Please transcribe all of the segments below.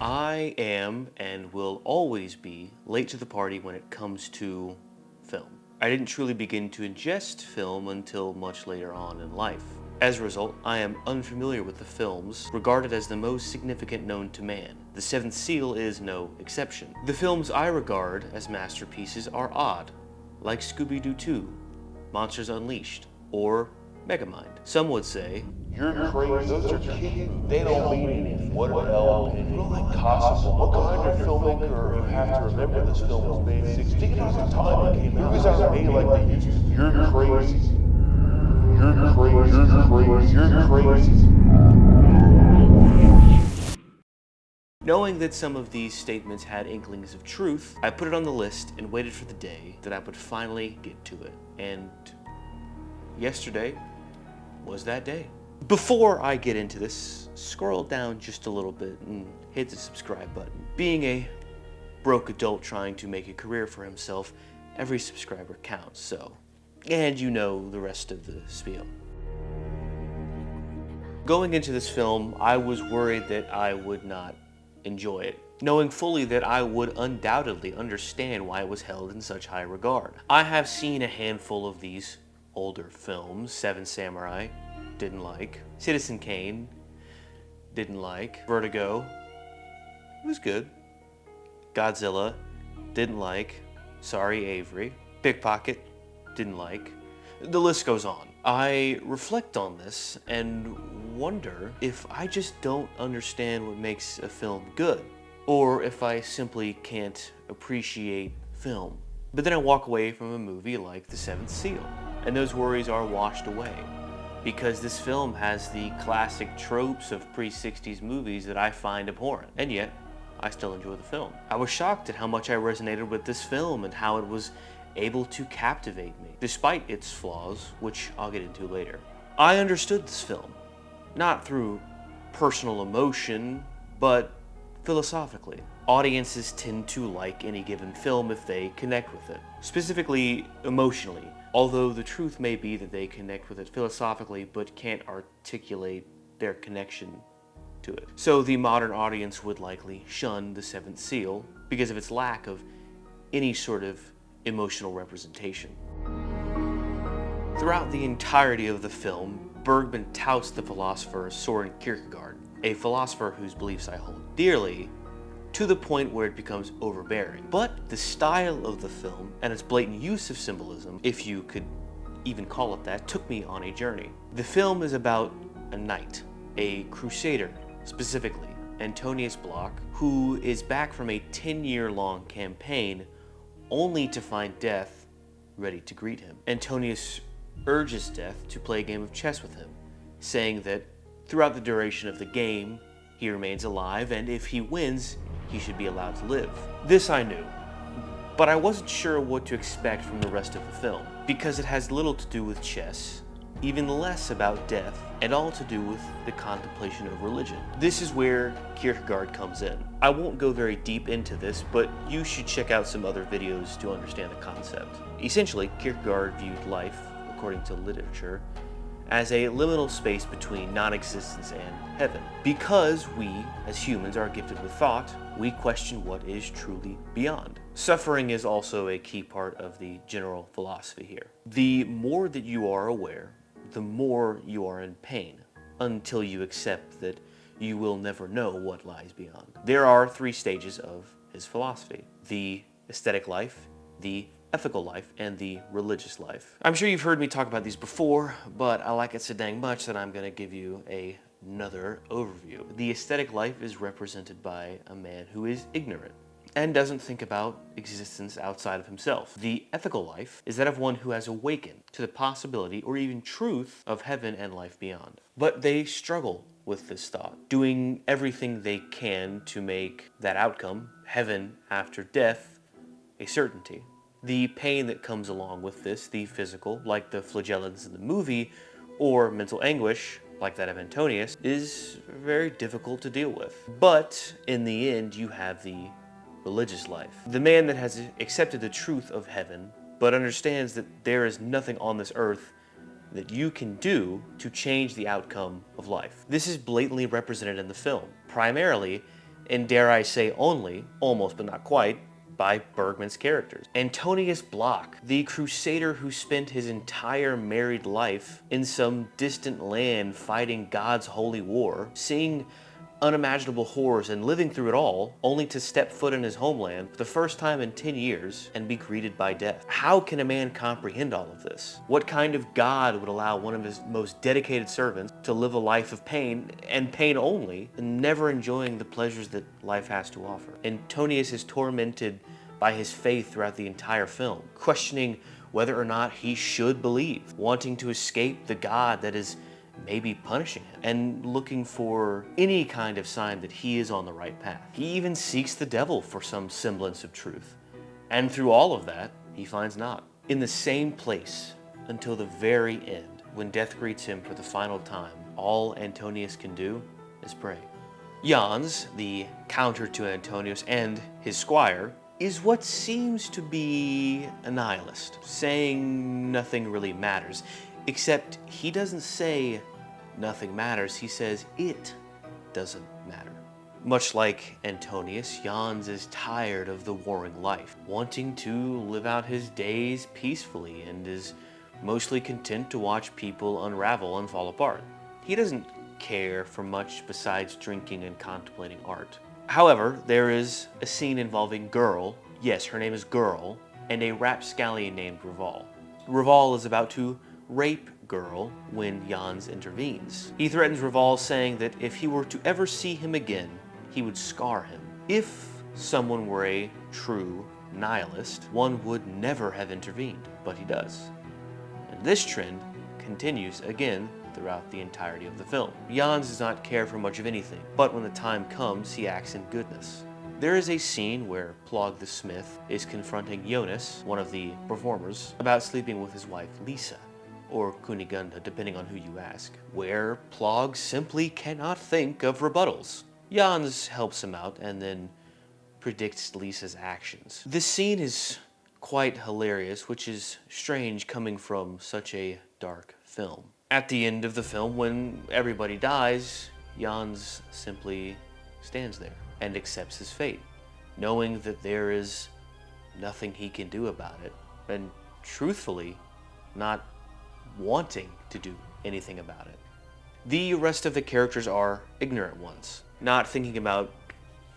I am and will always be late to the party when it comes to film. I didn't truly begin to ingest film until much later on in life. As a result, I am unfamiliar with the films regarded as the most significant known to man. The Seventh Seal is no exception. The films I regard as masterpieces are odd, like Scooby-Doo 2, Monsters Unleashed, or Megamind. Some would say, "You're crazy. Those are kids. They don't mean anything. What the hell? And what like possible? What kind of filmmaker? You have to remember this film was made 60. Think about the time it came out. Movies aren't made like they used to. You're crazy. You're crazy. You're crazy. You're crazy." Knowing that some of these statements had inklings of truth, I put it on the list and waited for the day that I would finally get to it. And yesterday was that day. Before I get into this, scroll down just a little bit and hit the subscribe button. Being a broke adult trying to make a career for himself, every subscriber counts, so. And you know the rest of the spiel. Going into this film, I was worried that I would not enjoy it, knowing fully that I would undoubtedly understand why it was held in such high regard. I have seen a handful of these older films. Seven Samurai, didn't like. Citizen Kane, didn't like. Vertigo, it was good. Godzilla, didn't like. Sorry, Avery. Pickpocket, didn't like. The list goes on. I reflect on this and wonder if I just don't understand what makes a film good, or if I simply can't appreciate film. But then I walk away from a movie like The Seventh Seal, and those worries are washed away, because this film has the classic tropes of pre-60s movies that I find abhorrent, and yet I still enjoy the film. I was shocked at how much I resonated with this film and how it was able to captivate me, despite its flaws, which I'll get into later. I understood this film, not through personal emotion, but philosophically. Audiences tend to like any given film if they connect with it, specifically emotionally, although the truth may be that they connect with it philosophically but can't articulate their connection to it. So the modern audience would likely shun The Seventh Seal because of its lack of any sort of emotional representation. Throughout the entirety of the film, Bergman touts the philosopher Soren Kierkegaard, a philosopher whose beliefs I hold dearly, to the point where it becomes overbearing. But the style of the film and its blatant use of symbolism, if you could even call it that, took me on a journey. The film is about a knight, a crusader specifically, Antonius Block, who is back from a 10-year-long campaign only to find death ready to greet him. Antonius urges Death to play a game of chess with him, saying that throughout the duration of the game, he remains alive, and if he wins, he should be allowed to live. This I knew, but I wasn't sure what to expect from the rest of the film, because it has little to do with chess, even less about death, and all to do with the contemplation of religion. This is where Kierkegaard comes in. I won't go very deep into this, but you should check out some other videos to understand the concept. Essentially, Kierkegaard viewed life, according to literature, as a liminal space between non-existence and heaven. Because we, as humans, are gifted with thought, we question what is truly beyond. Suffering is also a key part of the general philosophy here. The more that you are aware, the more you are in pain, until you accept that you will never know what lies beyond. There are three stages of his philosophy: the aesthetic life, the ethical life, and the religious life. I'm sure you've heard me talk about these before, but I like it so dang much that I'm going to give you another overview. The aesthetic life is represented by a man who is ignorant and doesn't think about existence outside of himself. The ethical life is that of one who has awakened to the possibility or even truth of heaven and life beyond. But they struggle with this thought, doing everything they can to make that outcome, heaven after death, a certainty. The pain that comes along with this, the physical, like the flagellants in the movie, or mental anguish, like that of Antonius, is very difficult to deal with. But in the end, you have the religious life. The man that has accepted the truth of heaven, but understands that there is nothing on this earth that you can do to change the outcome of life. This is blatantly represented in the film. Primarily, and dare I say only, almost but not quite, by Bergman's characters. Antonius Block, the crusader who spent his entire married life in some distant land fighting God's holy war, seeing unimaginable horrors and living through it all, only to step foot in his homeland for the first time in 10 years and be greeted by death. How can a man comprehend all of this? What kind of God would allow one of his most dedicated servants to live a life of pain, and pain only, and never enjoying the pleasures that life has to offer? Antonius is tormented by his faith throughout the entire film, questioning whether or not he should believe, wanting to escape the God that is maybe punishing him, and looking for any kind of sign that he is on the right path. He even seeks the devil for some semblance of truth. And through all of that, he finds not. In the same place until the very end, when death greets him for the final time, all Antonius can do is pray. Jans, the counter to Antonius and his squire, is what seems to be a nihilist, saying nothing really matters. Except he doesn't say nothing matters, he says it doesn't matter. Much like Antonius, Jans is tired of the warring life, wanting to live out his days peacefully, and is mostly content to watch people unravel and fall apart. He doesn't care for much besides drinking and contemplating art. However, there is a scene involving Girl, yes, her name is Girl, and a rapscallion named Raval. Raval is about to rape Girl when Jans intervenes. He threatens Raval, saying that if he were to ever see him again, he would scar him. If someone were a true nihilist, one would never have intervened, but he does. And this trend continues again throughout the entirety of the film. Jans does not care for much of anything, but when the time comes, he acts in goodness. There is a scene where Plog the Smith is confronting Jonas, one of the performers, about sleeping with his wife Lisa, or Kunigunda, depending on who you ask, where Plog simply cannot think of rebuttals. Jans helps him out and then predicts Lisa's actions. This scene is quite hilarious, which is strange coming from such a dark film. At the end of the film, when everybody dies, Jans simply stands there and accepts his fate, knowing that there is nothing he can do about it, and truthfully, not wanting to do anything about it. The rest of the characters are ignorant ones, not thinking about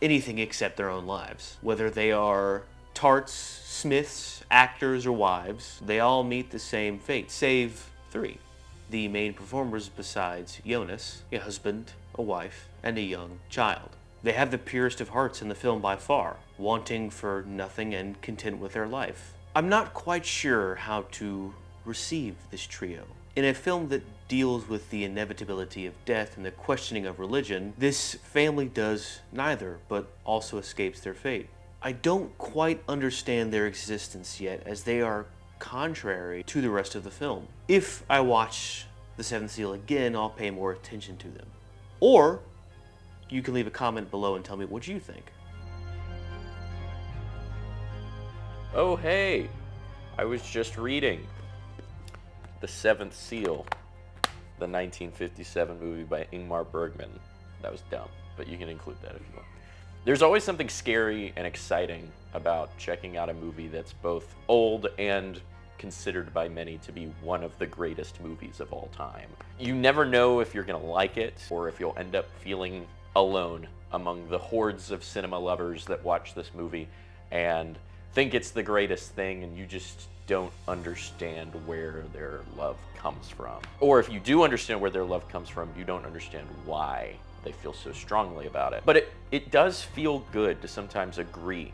anything except their own lives. Whether they are tarts, smiths, actors, or wives, they all meet the same fate, save three. The main performers besides Jonas, a husband, a wife, and a young child. They have the purest of hearts in the film by far, wanting for nothing and content with their life. I'm not quite sure how to receive this trio. In a film that deals with the inevitability of death and the questioning of religion, this family does neither, but also escapes their fate. I don't quite understand their existence yet, as they are contrary to the rest of the film. If I watch The Seventh Seal again, I'll pay more attention to them. Or you can leave a comment below and tell me what you think. Oh hey, I was just reading The Seventh Seal, the 1957 movie by Ingmar Bergman. That was dumb, but you can include that if you want. There's always something scary and exciting about checking out a movie that's both old and considered by many to be one of the greatest movies of all time. You never know if you're gonna like it or if you'll end up feeling alone among the hordes of cinema lovers that watch this movie and think it's the greatest thing, and you just don't understand where their love comes from. Or if you do understand where their love comes from, you don't understand why they feel so strongly about it. But it does feel good to sometimes agree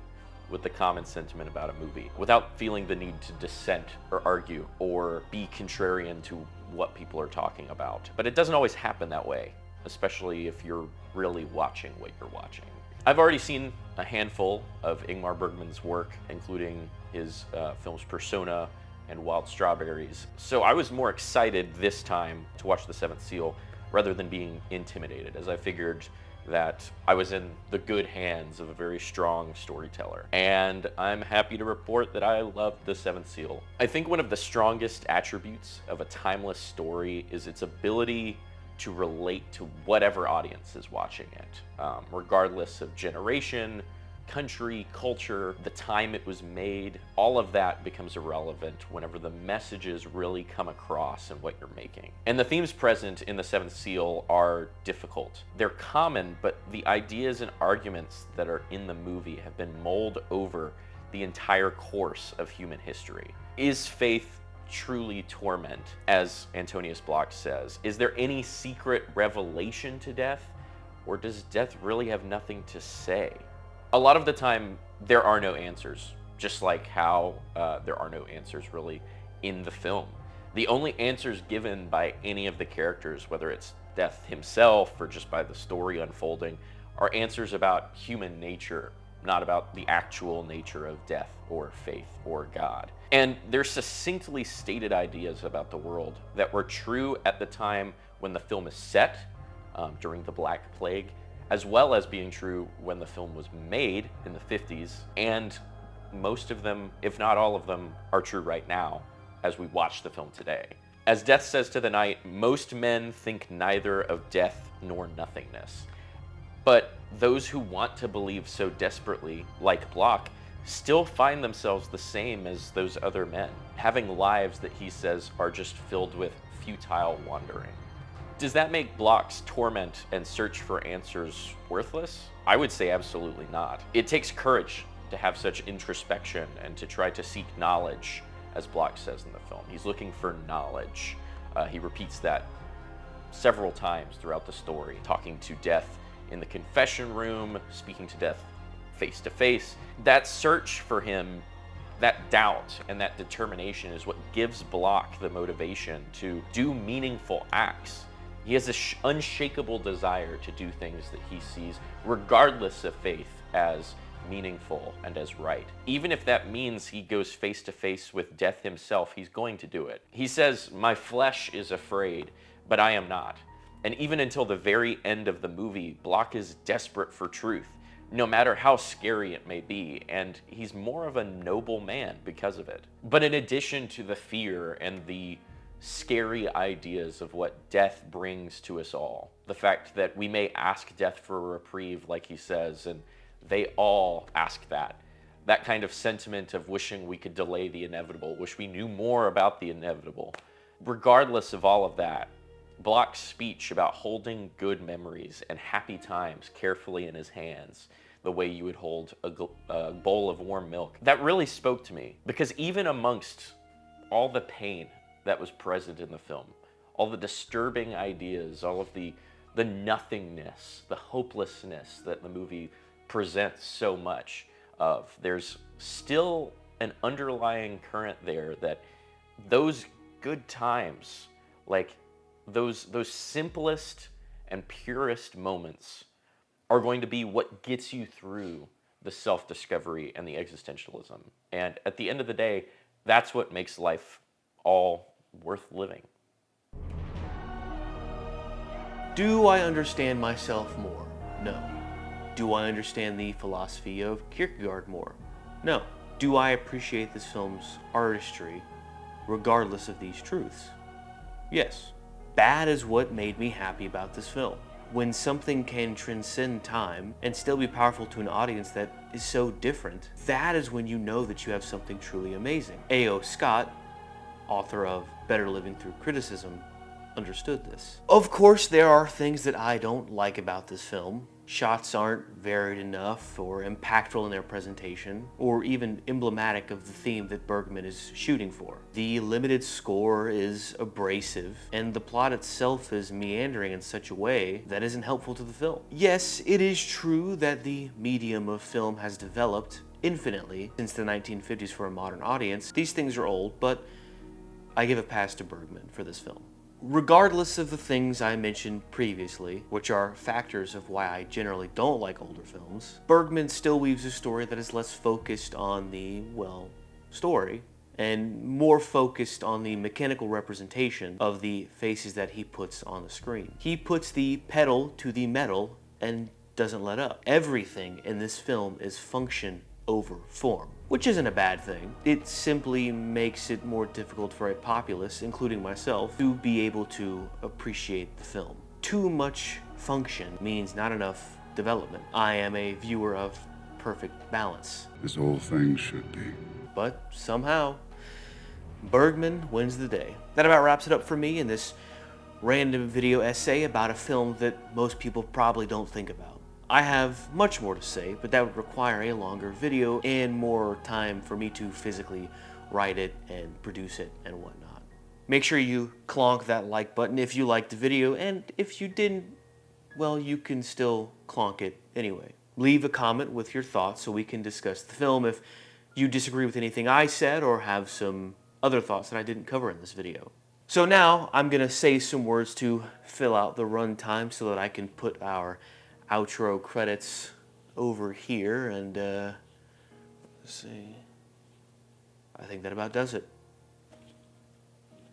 with the common sentiment about a movie without feeling the need to dissent or argue or be contrarian to what people are talking about. But it doesn't always happen that way, especially if you're really watching what you're watching. I've already seen a handful of Ingmar Bergman's work, including his films Persona and Wild Strawberries. So I was more excited this time to watch The Seventh Seal rather than being intimidated, as I figured that I was in the good hands of a very strong storyteller. And I'm happy to report that I loved The Seventh Seal. I think one of the strongest attributes of a timeless story is its ability to relate to whatever audience is watching it, regardless of generation, country, culture, the time it was made. All of that becomes irrelevant whenever the messages really come across in what you're making. And the themes present in The Seventh Seal are difficult. They're common, but the ideas and arguments that are in the movie have been mulled over the entire course of human history. Is faith truly torment, as Antonius Block says? Is there any secret revelation to death, or does death really have nothing to say? A lot of the time, there are no answers, just like how there are no answers really in the film. The only answers given by any of the characters, whether it's Death himself or just by the story unfolding, are answers about human nature, not about the actual nature of death or faith or God. And they're succinctly stated ideas about the world that were true at the time when the film is set, during the Black Plague, as well as being true when the film was made in the 50s, and most of them, if not all of them, are true right now as we watch the film today. As Death says to the Night, most men think neither of death nor nothingness. But those who want to believe so desperately, like Block, still find themselves the same as those other men, having lives that he says are just filled with futile wandering. Does that make Block's torment and search for answers worthless? I would say absolutely not. It takes courage to have such introspection and to try to seek knowledge, as Block says in the film. He's looking for knowledge. He repeats that several times throughout the story, talking to Death in the confession room, speaking to Death face to face. That search for him, that doubt and that determination is what gives Block the motivation to do meaningful acts. He has an unshakable desire to do things that he sees, regardless of faith, as meaningful and as right. Even if that means he goes face to face with Death himself, he's going to do it. He says, "My flesh is afraid, but I am not." And even until the very end of the movie, Block is desperate for truth, no matter how scary it may be, and he's more of a noble man because of it. But in addition to the fear and the scary ideas of what death brings to us all, the fact that we may ask death for a reprieve, like he says, and they all ask that kind of sentiment of wishing we could delay the inevitable, wish we knew more about the inevitable. Regardless of all of that, Block's speech about holding good memories and happy times carefully in his hands, the way you would hold a bowl of warm milk, that really spoke to me. Because even amongst all the pain that was present in the film, all the disturbing ideas, all of the nothingness, the hopelessness that the movie presents so much of, there's still an underlying current there that those good times, like those simplest and purest moments, are going to be what gets you through the self-discovery and the existentialism. And at the end of the day, that's what makes life all worth living. Do I understand myself more? No. Do I understand the philosophy of Kierkegaard more? No. Do I appreciate this film's artistry regardless of these truths? Yes. That is what made me happy about this film. When something can transcend time and still be powerful to an audience that is so different, that is when you know that you have something truly amazing. A.O. Scott, author of Better Living Through Criticism, understood this. Of course, there are things that I don't like about this film. Shots aren't varied enough or impactful in their presentation, or even emblematic of the theme that Bergman is shooting for. The limited score is abrasive, and the plot itself is meandering in such a way that isn't helpful to the film. Yes, it is true that the medium of film has developed infinitely since the 1950s for a modern audience. These things are old, but I give a pass to Bergman for this film. Regardless of the things I mentioned previously, which are factors of why I generally don't like older films, Bergman still weaves a story that is less focused on the, story, and more focused on the mechanical representation of the faces that he puts on the screen. He puts the pedal to the metal and doesn't let up. Everything in this film is function over form, which isn't a bad thing. It simply makes it more difficult for a populace, including myself, to be able to appreciate the film. too much function means not enough development. I am a viewer of perfect balance. As all things should be. But somehow, Bergman wins the day. That about wraps it up for me in this random video essay about a film that most people probably don't think about. I have much more to say, but that would require a longer video and more time for me to physically write it and produce it and whatnot. Make sure you clonk that like button if you liked the video, and if you didn't, well, you can still clonk it anyway. Leave a comment with your thoughts so we can discuss the film if you disagree with anything I said or have some other thoughts that I didn't cover in this video. So now I'm gonna say some words to fill out the runtime so that I can put our outro credits over here, and let's see. I think that about does it.